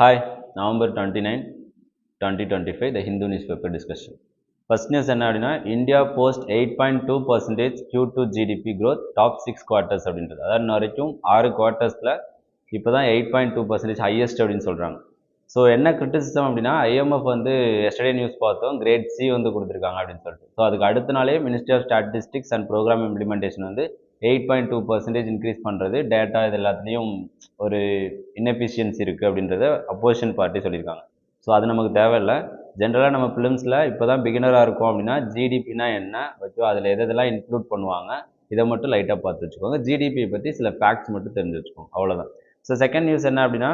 Hi, November 29, 2025, the Hindu newspaper discussion. First news என்ன அப்படின்னா India post 8.2% Q2 GDP growth top 6 quarters அப்படின்றது. அதாவது இன்ன வரைக்கும் 6 குவார்ட்டர்ஸில் இப்போ தான் 8.2% ஹையஸ்ட் அப்படின்னு சொல்கிறாங்க. ஸோ என்ன கிரிட்டிசிசம் அப்படின்னா ஐஎம்எஃப் வந்து எஸ்டர்டே நியூஸ் பார்த்தோம் கிரேட் சி வந்து கொடுத்துருக்காங்க அப்படின்னு சொல்லிட்டு. ஸோ அதுக்கு அடுத்த நாளே ministry of statistics and programme implementation வந்து 8.2% இன்க்ரீஸ் பண்ணுறது டேட்டா இது எல்லாத்துலேயும் ஒரு இன்எஃபிஷியன்சி இருக்குது அப்படின்றத அப்போசிஷன் பார்ட்டி சொல்லியிருக்காங்க. ஸோ அது நமக்கு தேவையில்லை. ஜென்ரலாக நம்ம ஃபிலிம்ஸில் இப்போ தான் பிகினராக இருக்கும் அப்படின்னா ஜிடிபினா என்ன வச்சோ அதில் எதெல்லாம் இன்க்ளூட் பண்ணுவாங்க இதை மட்டும் லைட்டாக பார்த்து வச்சுக்கோங்க. ஜிடிபியை பற்றி சில ஃபேக்ட்ஸ் மட்டும் தெரிஞ்சு வச்சுக்கோங்க, அவ்வளோதான். ஸோ செகண்ட் நியூஸ் என்ன அப்படின்னா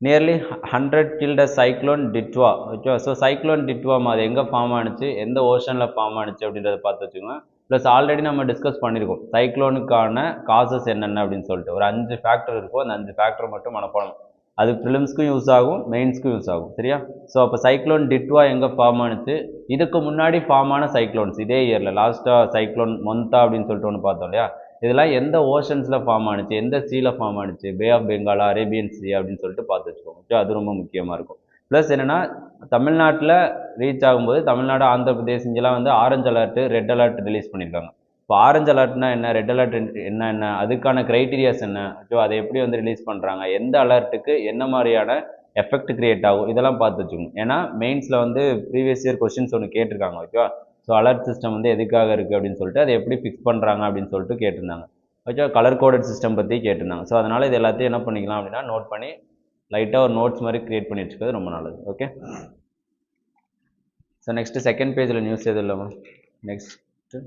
nearly 100 killed a cyclone Ditwa. Okay, so cyclone Ditwah அது எங்கே ஃபார்ம் ஆனிச்சு, எந்த ஓஷனில் ஃபார்ம் ஆனிச்சு அப்படின்றத பார்த்து வச்சுக்கோங்க. ப்ளஸ் ஆல்ரெடி நம்ம டிஸ்கஸ் பண்ணியிருக்கோம் சைக்ளோனுக்கான காசஸ் என்னென்ன அப்படின்னு சொல்லிட்டு ஒரு 5 ஃபேக்டர் இருக்கும். அந்த 5 ஃபேக்டர் மட்டும் மனப்பாடம். அது ப்ரிலிம்ஸ்க்கும் யூஸ் ஆகும், மெயின்ஸ்க்கும் யூஸ் ஆகும், சரியா? ஸோ அப்போ சைக்ளோன் டிட்வா எங்கே ஃபார்ம் ஆனிச்சு, இதுக்கு முன்னாடி ஃபார்ம் ஆன சைக்ளோன்ஸ் இதே இயரில் லாஸ்ட்டாக சைக்ளோன் மொந்தா அப்படின்னு சொல்லிட்டு ஒன்று பார்த்தோம் இல்லையா, இதெல்லாம் எந்த ஓஷன்ஸில் ஃபார்ம் ஆனிச்சு, எந்த சீல ஃபார்ம் ஆனிச்சு, பே ஆஃப் பெங்காலா, அரேபியன் சி அப்படின்னு சொல்லிட்டு பார்த்து வச்சுக்கோங்க. ஓகே, அது ரொம்ப முக்கியமாக இருக்கும். ப்ளஸ் என்னென்னா தமிழ்நாட்டில் ரீச் ஆகும்போது தமிழ்நாடு, ஆந்திர பிரதேஷ் இங்கெல்லாம் வந்து orange alert, red alert release பண்ணியிருக்காங்க. இப்போ ஆரஞ்சு அலர்ட்னா என்ன, ரெட் அலர்ட் என்ன, அதுக்கான க்ரைட்டீரியாஸ் என்ன, ஓகே, அதை எப்படி வந்து ரிலீஸ் பண்ணுறாங்க, எந்த அலர்ட்டுக்கு என்ன மாதிரியான எஃபெக்ட் கிரியேட் ஆகும், இதெல்லாம் பார்த்து வச்சுக்கோங்க. ஏன்னா மெயின்ஸில் வந்து ப்ரீவியஸ் இயர் கொஸ்டின்ஸ் ஒன்று கேட்டிருக்காங்க. ஓகேவா? ஸோ அலர்ட் சிஸ்டம் வந்து எதுக்காக இருக்குது அப்படின்னு சொல்லிட்டு அதை எப்படி ஃபிக்ஸ் பண்ணுறாங்க அப்படின்னு சொல்லிட்டு கேட்டிருந்தாங்க. ஓகே, கலர் கோடட் சிஸ்டம் பற்றி கேட்டிருந்தாங்க. ஸோ அதனால் இது எல்லாத்தையும் என்ன பண்ணிக்கலாம் அப்படின்னா நோட் பண்ணி லைட்டாக ஒரு நோட்ஸ் மாதிரி க்ரியேட் பண்ணி வச்சுக்கிறது ரொம்ப நல்லது. ஓகே, ஸோ நெக்ஸ்ட்டு செகண்ட் பேஜில் நியூஸ் எதுவும் இல்லாமல் next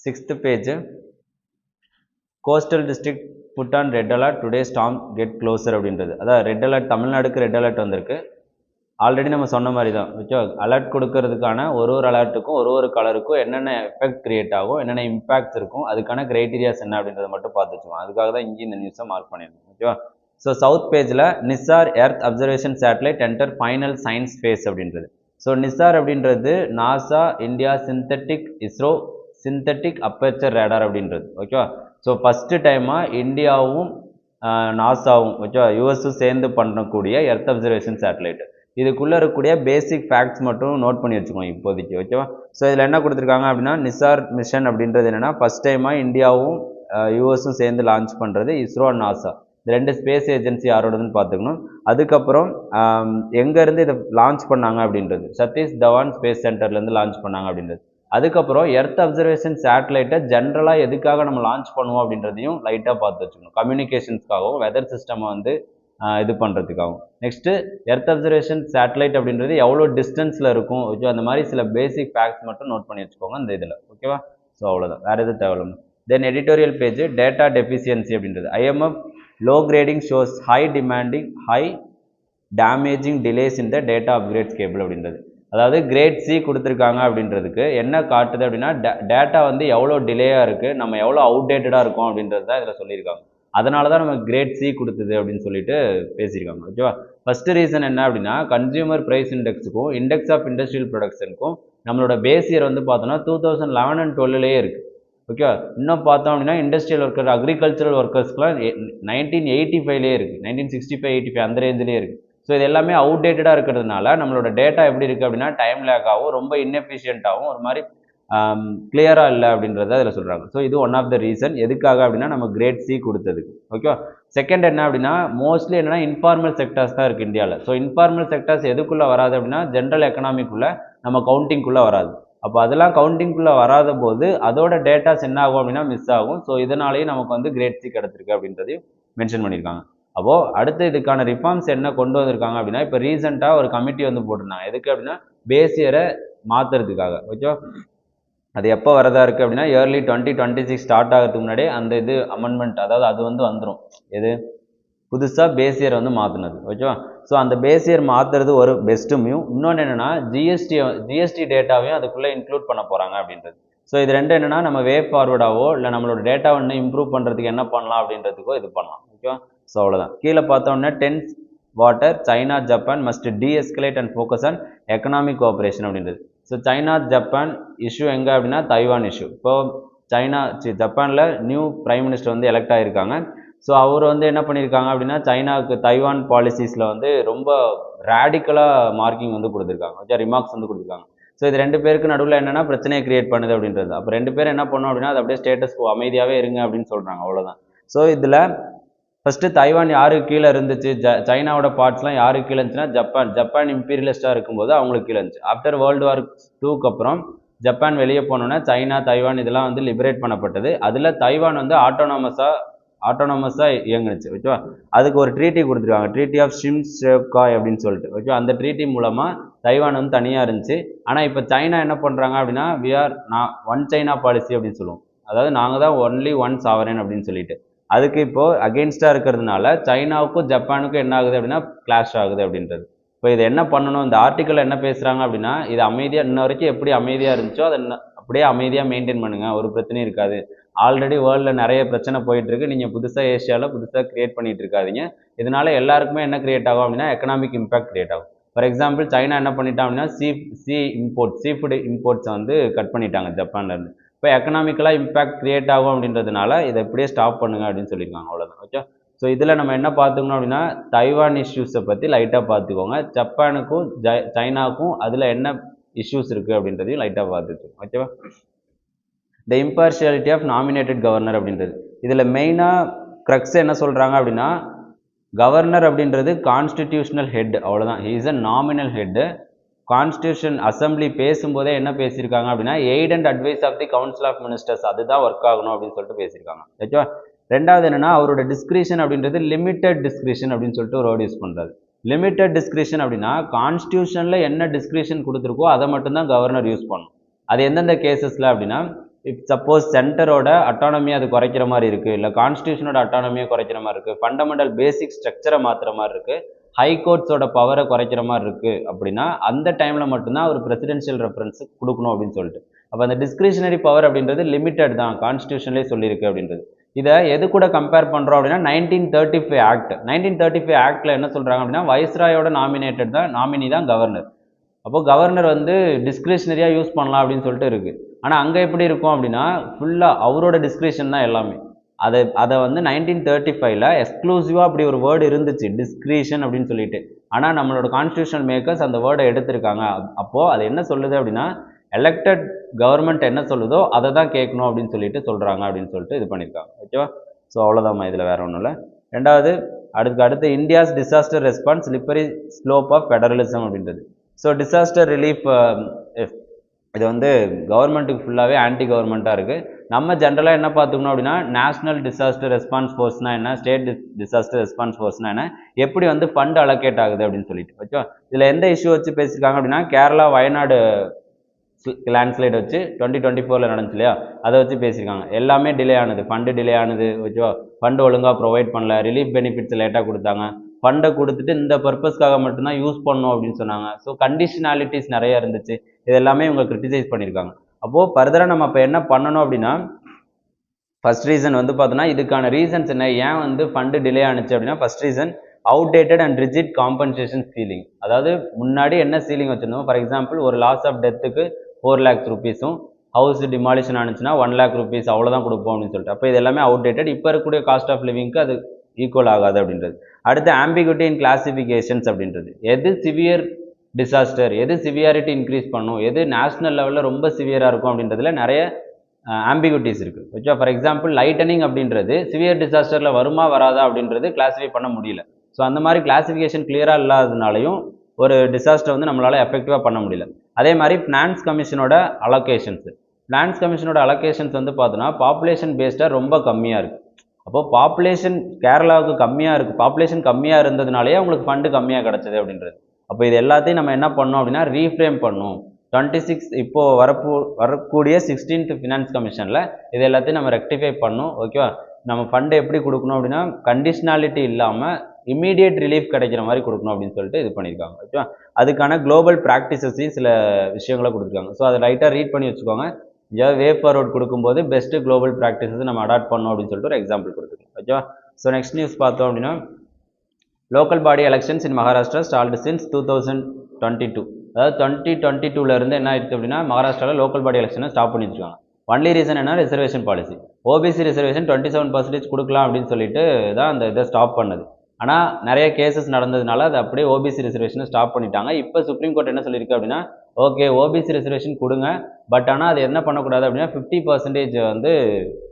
6th page coastal district put on red alert today storm get closer அப்படின்றது. அதாவது ரெட் அலர்ட் தமிழ்நாடுக்கு ரெட் அலர்ட் வந்திருக்கு. ஆல்ரெடி நம்ம சொன்ன மாதிரி தான். ஓகே, அலர்ட் கொடுக்கறதுக்கான ஒரு அலர்ட்டுக்கும் ஒரு கலருக்கும் என்னென்ன எஃபெக்ட் கிரியேட் ஆகும், என்னென்ன இம்பாக்ட்ஸ் இருக்கும், அதுக்கான கிரைட்டீரியாஸ் என்ன அப்படின்றத மட்டும் பார்த்து வச்சுக்கோங்க. அதுக்காக தான் இங்கே இந்த நியூஸை மார்க் பண்ணியிருக்கோம். ஓகேவா? ஸோ சவுத் பேஜில் NISAR earth observation satellite enter final science phase அப்படின்றது. ஸோ நிசார் அப்படின்றது NASA India ISRO synthetic aperture radar அப்படின்றது. ஓகேவா? ஸோ ஃபஸ்ட்டு டைமாக இந்தியாவும் நாசாவும் ஓகேவா யூஎஸும் சேர்ந்து பண்ணக்கூடிய எர்த் அப்சர்வேஷன் சேட்டலைட். இதுக்குள்ளே இருக்கக்கூடிய பேசிக் ஃபேக்ட்ஸ் மட்டும் நோட் பண்ணி வச்சுக்கோங்க இப்போதைக்கு. ஓகேவா? ஸோ இதில் என்ன கொடுத்துருக்காங்க அப்படின்னா நிசார் மிஷன் அப்படின்றது என்னென்னா ஃபஸ்ட் டைமாக இந்தியாவும் யூஎஸும் சேர்ந்து லான்ச் பண்ணுறது இஸ்ரோ அண்ட் நாசா. இந்த 2 ஸ்பேஸ் ஏஜென்சி யாரோடதுன்னு பார்த்துக்கணும். அதுக்கப்புறம் எங்கேருந்து இதை லான்ச் பண்ணாங்க அப்படின்றது சதீஷ் தவான் ஸ்பேஸ் சென்டர்லேருந்து லான்ச் பண்ணாங்க அப்படின்றது. அதுக்கப்புறம் எர்த் அப்சர்வேஷன் சேட்டலைட்டை ஜென்ரலாக எதுக்காக நம்ம லான்ச் பண்ணுவோம் அப்படின்றதையும் லைட்டாக பார்த்து வச்சுக்கணும். கம்யூனிகேஷன்ஸ்க்காகவும் வெதர் சிஸ்டமை வந்து இது பண்ணுறதுக்காகும். நெக்ஸ்ட்டு எர்த் அப்சர்வேஷன் சேட்டலைட் அப்படின்றது எவ்வளோ டிஸ்டன்ஸில் இருக்கும், ஓகே, அந்த மாதிரி சில பேசிக் ஃபேக்ட்ஸ் மட்டும் நோட் பண்ணி வச்சுக்கோங்க இந்த இதில். ஓகேவா? ஸோ அவ்வளோதான், வேறு எதுவும் தேவையில்லை. தென் எடிட்டோரியல் பேஜ் டேட்டா டெஃபிஷியன்சி அப்படின்றது. IMF low grading shows high demanding high damaging delays in the data upgrades cable அப்படின்றது. அதாவது கிரேட் சி கொடுத்துருக்காங்க அப்படின்றதுக்கு என்ன காட்டுது அப்படின்னா டேட்டா வந்து எவ்வளோ டிலேயாக இருக்குது, நம்ம எவ்வளோ அவுடேட்டடாக இருக்கும் அப்படின்றது தான் இதில் சொல்லியிருக்காங்க. அதனால தான் நம்ம கிரேட் சி கொடுத்தது அப்படின்னு சொல்லிட்டு பேசியிருக்காங்க. ஓகேவா? ஃபர்ஸ்ட் ரீசன் என்ன அப்படின்னா கன்சியூமர் ப்ரைஸ் இண்டெக்ஸுக்கும் இண்டெக்ஸ் ஆஃப் இண்டஸ்ட்ரியல் ப்ரொடக்ஷனுக்கும் நம்மளோட பேஸ் இயர் வந்து பார்த்தோம்னா 2011 and 12 இருக்குது. ஓகே, இன்னும் பார்த்தோம் அப்படின்னா இண்டஸ்ட்ரியல் ஒர்க்கர் அக்ரிகல்ச்சரல் ஒர்க்கர்ஸ்க்குலாம் 1985 இருக்குது, 1965 85 அந்த ரேஞ்சிலே இருக்குது. ஸோ இது எல்லாமே அவுடேட்டடாக இருக்கிறதுனால நம்மளோட டேட்டா எப்படி இருக்குது அப்படின்னா டைம் லேக்காகவும் ரொம்ப இன்எஃபிஷியண்ட்டாகவும் ஒரு மாதிரி கிளியராக இல்லை அப்படின்றத அதில் சொல்கிறாங்க. ஸோ இது ஒன் ஆஃப் த ரீசன் எதுக்காக அப்படின்னா நம்ம கிரேட் சி கொடுத்ததுக்கு. ஓகேவா? செகண்ட் என்ன அப்படின்னா மோஸ்ட்லி என்னன்னா இன்ஃபார்மல் செக்டர்ஸ் தான் இருக்குது இந்தியாவில். ஸோ இன்ஃபார்மல் செக்டர்ஸ் எதுக்குள்ளே வராது அப்படின்னா ஜென்ரல் எக்கனாமிக்குள்ளே நம்ம கவுண்டிங்குள்ளே வராது. அப்போ அதெல்லாம் கவுண்டிங்குள்ளே வராத போது அதோட டேட்டாஸ் என்ன ஆகும் அப்படின்னா மிஸ் ஆகும். ஸோ இதனாலேயும் நமக்கு வந்து கிரேட் சி கிடச்சிருக்கு அப்படின்றதையும் மென்ஷன் பண்ணியிருக்காங்க. அப்போது அடுத்து இதுக்கான ரிஃபார்ம்ஸ் என்ன கொண்டு வந்திருக்காங்க அப்படின்னா இப்போ ரீசெண்டாக ஒரு கமிட்டி வந்து போட்டிருந்தாங்க. எதுக்கு அப்படின்னா பேஸ் இயரை மாற்றுறதுக்காக. ஓகேவா? அது எப்போ வரதா இருக்குது அப்படின்னா இயர்லி 2026 ஸ்டார்ட் ஆகிறதுக்கு முன்னாடியே அந்த இது அமெண்ட்மெண்ட், அதாவது அது வந்து வந்துடும். எது புதுசாக பேஸ் இயர் வந்து மாற்றினது. ஓகேவா? ஸோ அந்த பேஸ் இயர் மாற்றுறது ஒரு பெஸ்ட்டு மியூ. இன்னொன்று என்னென்னா ஜிஎஸ்டி டேட்டாவையும் அதுக்குள்ளே இன்க்ளூட் பண்ண போகிறாங்க அப்படின்றது. ஸோ இது ரெண்டு என்னென்னா நம்ம வே ஃபார்வர்டாவோ இல்லை நம்மளோட டேட்டாவை இன்னும் இம்ப்ரூவ் பண்ணுறதுக்கு என்ன பண்ணலாம் அப்படின்றதுக்கோ இது பண்ணலாம். ஓகேவா? ஸோ அவ்வளோதான். கீழே பார்த்தோன்னா tense water China Japan must de-escalate and focus on economic cooperation அப்படின்றது. ஸோ சைனா ஜப்பான் இஷ்யூ எங்கே அப்படின்னா தைவான் இஷ்யூ. இப்போ ஜப்பானில் நியூ பிரைம் மினிஸ்டர் வந்து எலெக்ட் ஆகியிருக்காங்க. ஸோ அவர் வந்து என்ன பண்ணியிருக்காங்க அப்படின்னா சைனாவுக்கு தைவான் பாலிசிஸில் வந்து ரொம்ப ரேடிக்கலாக மார்க்கிங் வந்து கொடுத்துருக்காங்க, ஓகே, ரிமார்க்ஸ் வந்து கொடுத்துருக்காங்க. ஸோ இது 2 பேருக்கு நடுவில் என்னன்னா பிரச்சனையை கிரியேட் பண்ணுது அப்படின்றது. அப்போ 2 பேரும் என்ன பண்ணோம் அப்படின்னா அது அப்படியே ஸ்டேட்டஸ் அமைதியாகவே இருங்க அப்படின்னு சொல்கிறாங்க, அவ்வளோதான். ஸோ இதில் ஃபஸ்ட்டு தைவான் யாருக்கு கீழே இருந்துச்சு, சைனாவோட பார்ட்ஸ்லாம் யாருக்கு கீழே இருந்துச்சுன்னா ஜப்பான் இம்பீரியலிஸ்டாக இருக்கும்போது அவங்களுக்கு கீழே இருந்துச்சு. ஆஃப்டர் வேர்ல்டு வார் 2க்கு அப்புறம் ஜப்பான் வெளியே போனோன்னா சைனா தைவான் இதெல்லாம் வந்து லிபரேட் பண்ணப்பட்டது. அதில் தைவான் வந்து ஆட்டோனமஸாக இயங்குனுச்சு, ஓகேவா. அதுக்கு ஒரு ட்ரீட்டி கொடுத்துருக்காங்க, ட்ரீட்டி ஆஃப் ஷிம்ஷேப்காய் அப்படின்னு சொல்லிட்டு, ஓகே. அந்த ட்ரீட்டி மூலமாக தைவான் வந்து தனியாக இருந்துச்சு. ஆனால் இப்போ சைனா என்ன பண்ணுறாங்க அப்படின்னா நான் ஒன் சைனா பாலிசி அப்படின்னு சொல்லுவோம். அதாவது நாங்கள் தான் ஒன்லி ஒன் சாவரன் அப்படின்னு சொல்லிட்டு, அதுக்கு இப்போது அகெயின்ஸ்டாக இருக்கிறதுனால சைனாவுக்கும் ஜப்பானுக்கும் என்ன ஆகுது அப்படின்னா கிளாஷ் ஆகுது அப்படின்றது. இப்போ இது என்ன பண்ணணும், இந்த ஆர்டிக்கல் என்ன பேசுகிறாங்க அப்படின்னா இது அமைதியாக இன்ன வரைக்கும் எப்படி அமைதியாக இருந்துச்சோ அதை அப்படியே அமைதியாக மெயின்டைன் பண்ணுங்கள், ஒரு பிரச்சனையும் இருக்காது. ஆல்ரெடி வேர்ல்டில் நிறைய பிரச்சனை போயிட்டுருக்கு, நீங்கள் புதுசாக ஏஷியாவில் புதுசாக க்ரியேட் பண்ணிகிட்டு இருக்காதிங்க. இதனால் எல்லாருக்குமே என்ன க்ரியேட் ஆகும் அப்படின்னா எக்கனாமிக் இம்பாக்ட் க்ரியேட் ஆகும். ஃபார் எக்ஸாம்பிள் சைனா என்ன பண்ணிட்டான் அப்படின்னா சீ ஃபுட் இம்போர்ட்ஸை வந்து கட் பண்ணிட்டாங்க ஜப்பான்லேருந்து. இப்போ எக்கனாமிக்கலாக இம்பாக்ட் க்ரியேட் ஆகும் அப்படின்றதுனால இதை எப்படியே ஸ்டாப் பண்ணுங்க அப்படின்னு சொல்லியிருக்காங்க, அவ்வளோதான், ஓகே. ஸோ இதில் நம்ம என்ன பார்த்துக்கணும் அப்படின்னா தைவான் இஷ்யூஸை பற்றி லைட்டாக பார்த்துக்கோங்க. ஜப்பானுக்கும் சைனாவுக்கும் அதில் என்ன இஷ்யூஸ் இருக்குது அப்படின்றதையும் லைட்டாக பார்த்துக்கோங்க, ஓகேவா. The impartiality of nominated governor அப்படின்றது இதில் மெயினாக க்ரக்ஸ் என்ன சொல்கிறாங்க அப்படின்னா கவர்னர் அப்படின்றது கான்ஸ்டிடியூஷனல் ஹெட், அவ்வளோதான். He is a nominal head. Constitution assembly பேசும்போதே என்ன பேசியிருக்காங்க அப்படின்னா aid and advice of the council of ministers அதுதான் ஒர்க் ஆகணும் அப்படின்னு சொல்லிட்டு பேசியிருக்காங்க, ஓகேவா. ரெண்டாவது என்னன்னா அவரோட டிஸ்கிரிஷன் அப்படின்றது லிமிட்டட் டிஸ்கிரிஷன் அப்படின்னு சொல்லிட்டு ஒரு வேர்டு யூஸ் பண்ணுறாரு. லிமிட்டட் டிஸ்கிரிஷன் அப்படின்னா கான்ஸ்டியூஷனில் என்ன டிஸ்கிரிஷன் கொடுத்துருக்கோ அதை மட்டும்தான் கவர்னர் யூஸ் பண்ணணும். அது எந்தெந்த கேசஸில் அப்படின்னா இப் சப்போஸ் சென்டரோட அட்டானமி அது குறைக்கிற மாதிரி இருக்குது, இல்லை கான்ஸ்டியூஷனோட அட்டானமியை குறைக்கிற மாதிரி இருக்குது, ஃபண்டமெண்டல் பேசிக் ஸ்ட்ரக்சரை மாற்றுற மாதிரி இருக்குது, ஹை கோர்ட்ஸோட பவரை குறைக்கிற மாதிரி இருக்குது அப்படின்னா அந்த டைமில் மட்டும்தான் ஒரு பிரசிடென்ஷியல் ரெஃபரன்ஸ் கொடுக்கணும் அப்படின்னு சொல்லிட்டு. அப்போ அந்த டிஸ்கிரிஷனரி பவர் அப்படின்றது லிமிட்டட் தான், கான்ஸ்டியூஷன்லேயே சொல்லியிருக்கு அப்படின்றது. இதை எது கூட கம்பேர் பண்ணுறோம் அப்படின்னா 1935 ஆக்ட். 1935 ஆக்டில் என்ன சொல்கிறாங்க அப்படின்னா வைஸ்ராயோட நாமினி தான் கவர்னர். அப்போ கவர்னர் வந்து டிஸ்கிரிஷனரியாக யூஸ் பண்ணலாம் அப்படின்னு சொல்லிட்டு இருக்குது. ஆனால் அங்கே எப்படி இருக்கும் அப்படின்னா ஃபுல்லாக அவரோட டிஸ்கிரிஷன் தான் எல்லாமே. அதை வந்து 1935ல் எக்ஸ்க்ளூசிவாக அப்படி ஒரு வேர்டு இருந்துச்சு, டிஸ்கிரிஷன் அப்படின்னு சொல்லிட்டு. ஆனால் நம்மளோட கான்ஸ்டியூஷனல் மேக்கர்ஸ் அந்த வேர்டை எடுத்திருக்காங்க. அப்போது அது என்ன சொல்லுது அப்படின்னா எலெக்டட் கவர்மெண்ட் என்ன சொல்லுதோ அதை தான் கேட்கணும் அப்படின்னு சொல்லிட்டு சொல்கிறாங்க அப்படின்னு சொல்லிட்டு இது பண்ணியிருக்காங்க, ஓகேவா. ஸோ அவ்வளோதாம்மா, இதில் வேறு ஒன்றும் இல்லை. ரெண்டாவது அடுத்து India's disaster response slippery slope of federalism அப்படின்றது. ஸோ டிசாஸ்டர் ரிலீஃப் இது வந்து கவர்மெண்ட்டுக்கு ஃபுல்லாகவே ஆன்டி கவர்மெண்ட்டாக இருக்குது. நம்ம ஜென்ரலாக என்ன பார்த்துக்கணும் அப்படின்னா நேஷ்னல் டிசாஸ்டர் ரெஸ்பான்ஸ் ஃபோர்ஸ்னா என்ன, ஸ்டேட் டிசாஸ்டர் ரெஸ்பான்ஸ் ஃபோர்ஸ்னா என்ன, எப்படி வந்து ஃபண்ட் அலோகேட் ஆகுது அப்படின்னு சொல்லிட்டு, ஓகே. இதில் எந்த இஷ்யூ வச்சு பேசியிருக்காங்க அப்படின்னா கேரளா வயநாடு லேண்ட்ஸ்லைட் வச்சு 2024 நடந்துச்சு இல்லையா, அதை வச்சு பேசியிருக்காங்க. எல்லாமே டிலே ஆனது, ஃபண்டு டிலே ஆனது, ஓகேவா. ஃபண்டு ஒழுங்காக ப்ரொவைட் பண்ணல, ரிலீஃப் பெனிஃபிட்ஸ் லேட்டாக கொடுத்தாங்க, ஃபண்டை கொடுத்துட்டு இந்த பர்பஸ்க்காக மட்டும்தான் யூஸ் பண்ணணும் அப்படின்னு சொன்னாங்க. ஸோ கண்டிஷனாலிட்டிஸ் நிறைய இருந்துச்சு, இது எல்லாமே இவங்க கிரிட்டிசைஸ் பண்ணியிருக்காங்க. அப்போது ஃபர்தராக நம்ம இப்போ என்ன பண்ணணும் அப்படின்னா ஃபர்ஸ்ட் ரீசன் வந்து பார்த்தோன்னா இதுக்கான ரீசன்ஸ் என்ன, ஏன் வந்து ஃபண்டு டிலே ஆனிச்சு அப்படின்னா first reason outdated and rigid compensation ceiling. அதாவது முன்னாடி என்ன சீலிங் வச்சுருந்தோம், ஃபார் எக்ஸாம்பிள் ஒரு லாஸ் ஆஃப் டெத்துக்கு 4 lakhs rupees-ம் ஹவுஸ் டிமாலிஷன் ஆனிச்சுன்னா 1 lakh rupees அவ்வளோதான் கொடுப்போம் அப்படின்னு சொல்லிட்டு. அப்போ இது எல்லாமே அவுடேட்டட், இப்போ இருக்கக்கூடிய காஸ்ட் ஆஃப் லிவிங்க்கு அது ஈக்குவல் ஆகாது அப்படின்றது. அடுத்து ஆம்பிகுட்டி இன் கிளாசிஃபிகேஷன்ஸ் அப்படின்றது, எது சிவியர் டிசாஸ்டர், எது சிவியாரிட்டி இன்க்ரீஸ் பண்ணும், எது நேஷனல் லெவலில் ரொம்ப சிவியராக இருக்கும் அப்படின்றதுல நிறைய ஆம்பிகுட்டிஸ் இருக்குது, ஓகே. ஃபார் எக்ஸாம்பிள் லைட்டனிங் அப்படின்றது சிவியர் டிசாஸ்டரில் வருமா வராதா அப்படின்றது கிளாஸிஃபை பண்ண முடியல. ஸோ அந்த மாதிரி கிளாஸிஃபிகேஷன் கிளியராக இல்லாததுனாலையும் ஒரு டிசாஸ்டர் வந்து நம்மளால் எஃபெக்டிவாக பண்ண முடியல. அதே மாதிரி ஃபினான்ஸ் கமிஷனோட அலோகேஷன்ஸ் வந்து பார்த்தோன்னா பாப்புலேஷன் பேஸ்டாக ரொம்ப கம்மியாக இருக்குது. அப்போது பாப்புலேஷன் கேரளாவுக்கு கம்மியாக இருக்குது, பாப்புலேஷன் கம்மியாக இருந்ததுனாலேயே அவங்களுக்கு ஃபண்டு கம்மியாக கிடச்சிது அப்படின்றது. அப்போ இது எல்லாத்தையும் நம்ம என்ன பண்ணோம் அப்படின்னா ரீஃப்ரேம் பண்ணணும். 26 இப்போது வரக்கூடிய 16th ஃபினான்ஸ் கமிஷனில் இது எல்லாத்தையும் நம்ம ரெக்டிஃபை பண்ணணும், ஓகேவா. நம்ம ஃபண்டை எப்படி கொடுக்கணும் அப்படின்னா கண்டிஷனாலிட்டி இல்லாமல் இமீடியட் ரிலீஃப் கிடைக்கிற மாதிரி கொடுக்கணும் அப்படின்னு சொல்லிட்டு இது பண்ணியிருக்காங்க, ஓகேவா. அதுக்கான குளோபல் ப்ராக்டிசஸையும் சில விஷயங்களை கொடுத்துருக்காங்க. ஸோ அதை லைட்டாக ரீட் பண்ணி வச்சுக்கோங்க. எங்கேயாவது வே ஃபார்வர்ட் கொடுக்கும்போது பெஸ்ட்டு குளோபல் ப்ராக்டிசஸ் நம்ம அடாப்ட் பண்ணோம் அப்படின்னு சொல்லிட்டு ஒரு எக்ஸாம்பிள் கொடுத்துருக்கோம், ஓகேவா. ஸோ நெக்ஸ்ட் நியூஸ் பார்த்தோம் அப்படின்னா லோக்கல் பாடி எலெக்ஷன்ஸ் இன் மகாராஷ்டிரா ஸ்டார்ட் சின்ஸ் 2022. அதாவது 2022 என்ன ஆயிடுச்சு அப்படின்னா மகாராஷ்டிராவில் லோக்கல் பாடி எலெக்ஷனை ஸ்டாப் பண்ணி வச்சுருக்காங்க. ஒன்லி ரீசன் என்ன, ரிசர்வேஷன் பாலிசி. ஓபிசி ரிசர்வேஷன் 27% கொடுக்கலாம் அப்படின்னு சொல்லிட்டு தான் அந்த இதை ஸ்டாப் பண்ணுது. ஆனால் நிறைய கேசஸ் நடந்ததுனால அது அப்படியே ஓபிசி ரிசர்வேஷனை ஸ்டாப் பண்ணிட்டாங்க. இப்போ சுப்ரீம் கோர்ட் என்ன சொல்லியிருக்கு அப்படின்னா, ஓகே ஓபிசி ரிசர்வேஷன் கொடுங்க, பட் ஆனால் அது என்ன பண்ணக்கூடாது அப்படின்னா 50% வந்து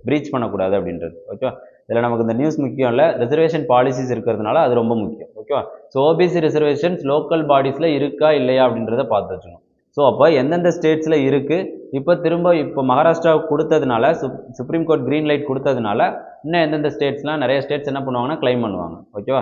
ப்ரீச் பண்ணக்கூடாது அப்படின்றது. ஓகேவா, இதில் நமக்கு இந்த நியூஸ் முக்கியம் இல்லை, ரிசர்வேஷன் பாலிசிஸ் இருக்கிறதுனால அது ரொம்ப முக்கியம். ஓகேவா, ஸோ ஓபிசி ரிசர்வேஷன்ஸ் லோக்கல் பாடிஸில் இருக்கா இல்லையா அப்படின்றத பார்த்து வச்சுக்கணும். ஸோ அப்போ எந்தெந்த ஸ்டேட்ஸில் இருக்குது, இப்போ மகாராஷ்டிரா கொடுத்ததுனால சுப்ரீம் கோர்ட் க்ரீன் லைட் கொடுத்ததுனால இன்னும் எந்தெந்த ஸ்டேட்ஸ்லாம் நிறைய ஸ்டேட்ஸ் என்ன பண்ணுவாங்கன்னா கிளைம் பண்ணுவாங்க. ஓகேவா,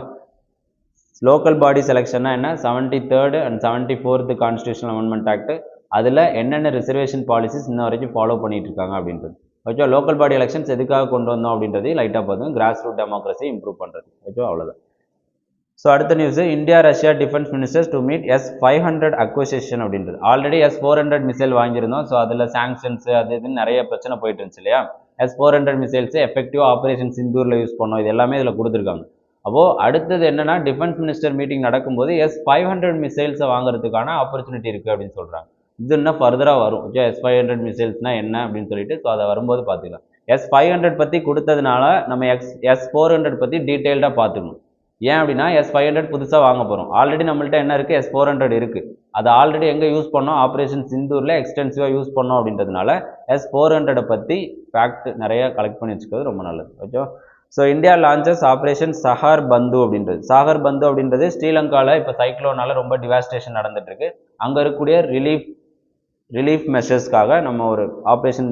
லோக்கல் பாடி செலெக்ஷன்னா என்ன, 73rd and 74th constitutional amendment act, அதில் என்னென்ன ரிசர்வேஷன் பாலிசிஸ் இன்ன வரைக்கும் ஃபாலோ பண்ணிட்டு இருக்காங்க அப்படின்றது. ஓகே, லோக்கல் பாடி எலெக்ஷன்ஸ் எதுக்காக கொண்டு வந்தோம் அப்படின்றதையும் லைட்டாக பார்த்துங்க, கிராஸ் ரூட் டெமோக்ரஸி இம்ப்ரூவ் பண்ணுறது. ஓகே, அவ்வளோதான். ஸோ அடுத்த news, India Russia defence ministers to meet S-500 acquisition அப்படின்றது. ஆல்ரெடி S-400 மிசைல் வாங்கியிருந்தோம். ஸோ அதில் சாங்ஷன்ஸ் அது இதுன்னு நிறைய பிரச்சனை போயிட்டு இருந்துச்சு இல்லையா. S-400 மிசைல்ஸ் எஃபெக்டிவாக ஆப்ரேஷன் சிந்தூரில் யூஸ் பண்ணோம், இது எல்லாமே இதில் கொடுத்துருக்காங்க. அப்போது அடுத்தது என்னென்னா, டிஃபென்ஸ் மினிஸ்டர் மீட்டிங் நடக்கும்போது S-500 மிசைல்ஸை வாங்குறதுக்கான ஆப்பர்ச்சுனிட்டி இருக்குது அப்படின்னு சொல்கிறாங்க. இது இன்னும் ஃபர்தராக வரும். ஓகே, S-500 மிசைல்ஸ்னால் என்ன அப்படின்னு சொல்லிட்டு, ஸோ அதை வரும்போது பார்த்துக்கலாம். S-500 பற்றி கொடுத்ததுனால நம்ம S-400 பற்றி டீட்டெயில்டாக பார்த்துக்கணும். ஏன் அப்படின்னா S-500 புதுசாக வாங்க போகிறோம். ஆல்ரெடி நம்மள்ட்ட என்ன இருக்குது, S-400 இருக்குது. அது ஆல்ரெடி எங்கே யூஸ் பண்ணோம், ஆப்ரேஷன் சிந்தூரில் எக்ஸ்டென்சிவாக யூஸ் பண்ணோம் அப்படின்றதுனால S-400 பற்றி ஃபேக்ட் நிறைய கலெக்ட் பண்ணி வச்சுக்கிறது ரொம்ப நல்லது. Okay, so India launches operation Sagar Bandhu அப்படின்றது. சாகர் பந்து அப்படின்றது ஸ்ரீலங்காவில் இப்போ சைக்ளோனால ரொம்ப டிவாஸ்டேஷன் நடந்துட்டுருக்கு. அங்கே இருக்கக்கூடிய ரிலீஃப் மெஷர்ஸ்க்காக நம்ம ஒரு ஆப்ரேஷன்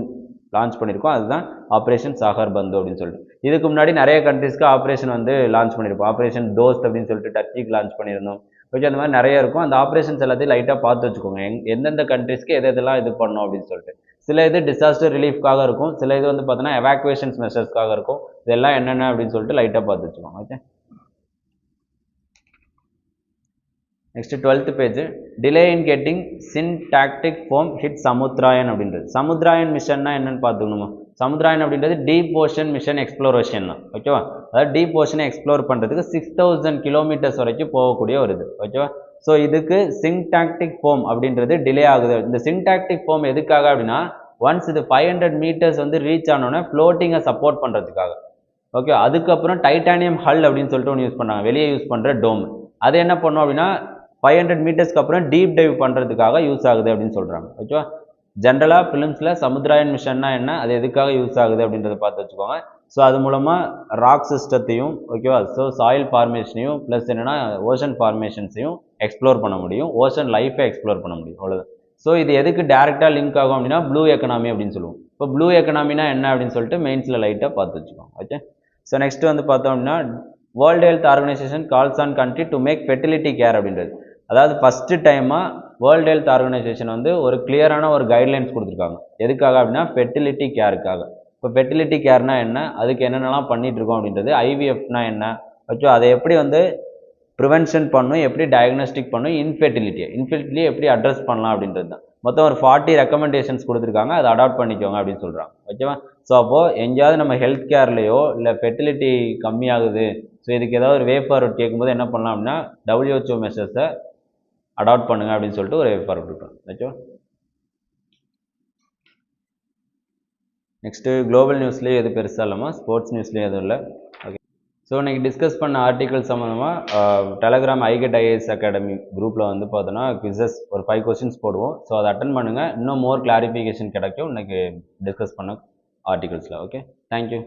லான்ச் பண்ணியிருக்கோம். அதுதான் ஆப்ரேஷன் சாகர் பந்து அப்படின்னு சொல்லிட்டு. இதுக்கு முன்னாடி நிறைய கண்ட்ரீஸ்க்கு ஆப்ரேஷன் வந்து லான்ச் பண்ணியிருப்போம். ஆப்ரேஷன் தோஸ்த் அப்படின்னு சொல்லிட்டு டர்க்கிக்கு லான்ச் பண்ணியிருந்தோம். ஓகே, அந்த மாதிரி நிறைய இருக்கும். அந்த ஆப்ரேஷன்ஸ் எல்லாத்தையும் லைட்டாக பார்த்து வச்சுக்கோங்க, எந்தெந்த கண்ட்ரீஸ்க்கு எதெல்லாம் இது பண்ணோம் அப்படின்னு சொல்லிட்டு. சில இது டிசாஸ்டர் ரிலீஃப்காக இருக்கும், சில இது வந்து பார்த்தோன்னா எவாக்குவேஷன்ஸ் மெஷர்ஸ்க்காக இருக்கும். இதெல்லாம் என்னென்ன அப்படின்னு சொல்லிட்டு லைட்டாக பார்த்து வச்சுக்கோங்க. Okay, next 12th page, delay in getting syntactic foam hit Samudrayaan அப்படின்றது. சமுத்ராயன் மிஷன்னா என்னன்னு பார்த்துக்கணுமா. சமுத்ராயன் அப்படின்றது டீப் ஓஷன் மிஷன் எக்ஸ்ப்ளோரேஷன் தான். ஓகேவா, அதாவது டீப் ஓஷனை எக்ஸ்ப்ளோர் பண்ணுறதுக்கு 6000 கிலோமீட்டர்ஸ் வரைக்கும் போகக்கூடிய ஒரு இது. ஓகேவா, ஸோ இதுக்கு சின்டாக்டிக் ஃபோம் அப்படின்றது டிலே ஆகுது. இந்த சின்டாக்டிக் ஃபோம் எதுக்காக அப்படின்னா, ஒன்ஸ் இது 500 மீட்டர்ஸ் வந்து ரீச் ஆனோன்னே ஃப்ளோட்டிங்கை சப்போர்ட் பண்ணுறதுக்காக. ஓகே, அதுக்கப்புறம் டைட்டானியம் ஹல் அப்படின்னு சொல்லிட்டு ஒன்று யூஸ் பண்ணாங்க, வெளியே யூஸ் பண்ணுற டோம். அது என்ன பண்ணோம் அப்படின்னா 500 மீட்டர்ஸ்க்கு அப்புறம் டீப் டைவ் பண்ணுறதுக்காக யூஸ் ஆகுது அப்படின்னு சொல்கிறாங்க. ஓகேவா, ஜென்ரலாக ஃபிலிம்ஸில் சமுத்ராயன் மிஷன்னா என்ன, அது எதுக்காக யூஸ் ஆகுது அப்படின்றத பார்த்து வச்சுக்கோங்க. ஸோ அது மூலமாக ராக் சிஸ்டத்தையும், ஓகேவா, ஸோ சாயில் ஃபார்மேஷனையும் ப்ளஸ் என்னென்னா ஓஷன் ஃபார்மேஷன்ஸையும் எக்ஸ்ப்ளோர் பண்ண முடியும், ஓஷன் லைஃபை எக்ஸ்ப்ளோர் பண்ண முடியும், அவ்வளோதான். ஸோ இது எதுக்கு டேரெக்டாக லிங்க் ஆகும் அப்படின்னா ப்ளூ எக்கனாமி அப்படின்னு சொல்லுவோம். இப்போ ப்ளூ எக்கனாமினா என்ன அப்படின்னு சொல்லிட்டு மெயின்ஸில் லைட்டாக பார்த்து வச்சுக்கோங்க. ஓகே, ஸோ நெக்ஸ்ட் வந்து பார்த்தோம் அப்படின்னா, World Health Organization calls on country to make fertility care அப்படின்றது. அதாவது ஃபஸ்ட்டு டைமாக வேர்ல்டு ஹெல்த் ஆர்கனைசேஷன் வந்து ஒரு கிளியரான ஒரு கைட்லைன்ஸ் கொடுத்துருக்காங்க. எதுக்காக அப்படின்னா ஃபெர்டிலிட்டி கேருக்காக. இப்போ ஃபெர்டிலிட்டி கேர்னா என்ன, அதுக்கு என்னென்னலாம் பண்ணிட்டு இருக்கோம் அப்படின்றது, ஐவிஎஃப்னா என்ன, ஓகே, அதை எப்படி வந்து ப்ரிவென்ஷன் பண்ணும், எப்படி டயக்னோஸ்டிக் பண்ணும், இன்ஃபெர்டிலிட்டியை எப்படி அட்ரஸ் பண்ணலாம் அப்படின்றது தான். மொத்தம் ஒரு 40 ரெக்கமெண்டேஷன்ஸ் கொடுத்துருக்காங்க, அதை அடாப்ட் பண்ணிக்கோங்க அப்படின்னு சொல்கிறாங்க. ஓகேவா, ஸோ அப்போது எங்கேயாவது நம்ம ஹெல்த் கேர்லேயோ இல்லை ஃபெர்டிலிட்டி கம்மியாகுது, ஸோ இதுக்கு ஏதாவது ஒரு வே ஃபார்வர்ட் கேட்கும்போது என்ன பண்ணலாம் அப்படின்னா WHO மெஷர்ஸை அடாப்ட் பண்ணுங்க அப்படின்னு சொல்லிட்டு ஒரு வே ஃபார்வர்ட் கொடுக்கலாம். ஓகேவா, நெக்ஸ்ட்டு குளோபல் நியூஸ்லேயே எது பெருசாக இல்லாமல் ஸ்போர்ட்ஸ் நியூஸ்லேயும் எதுவும் இல்லை. ஓகே, ஸோ இன்றைக்கி டிஸ்கஸ் பண்ண ஆர்டிகல் சம்மந்தமாக டெலகிராம் ஐகெட் ஐஏஎஸ் அகாடமி குரூப்பில் வந்து பார்த்தோன்னா குவிசஸ் ஒரு 5 கொஸ்டின்ஸ் போடுவோம். ஸோ அதை அட்டன் பண்ணுங்கள், இன்னும் மோர் கிளாரிஃபிகேஷன் கிடைக்கும் இன்றைக்கி டிஸ்கஸ் பண்ண ஆர்டிகல்ஸில். Okay, thank you.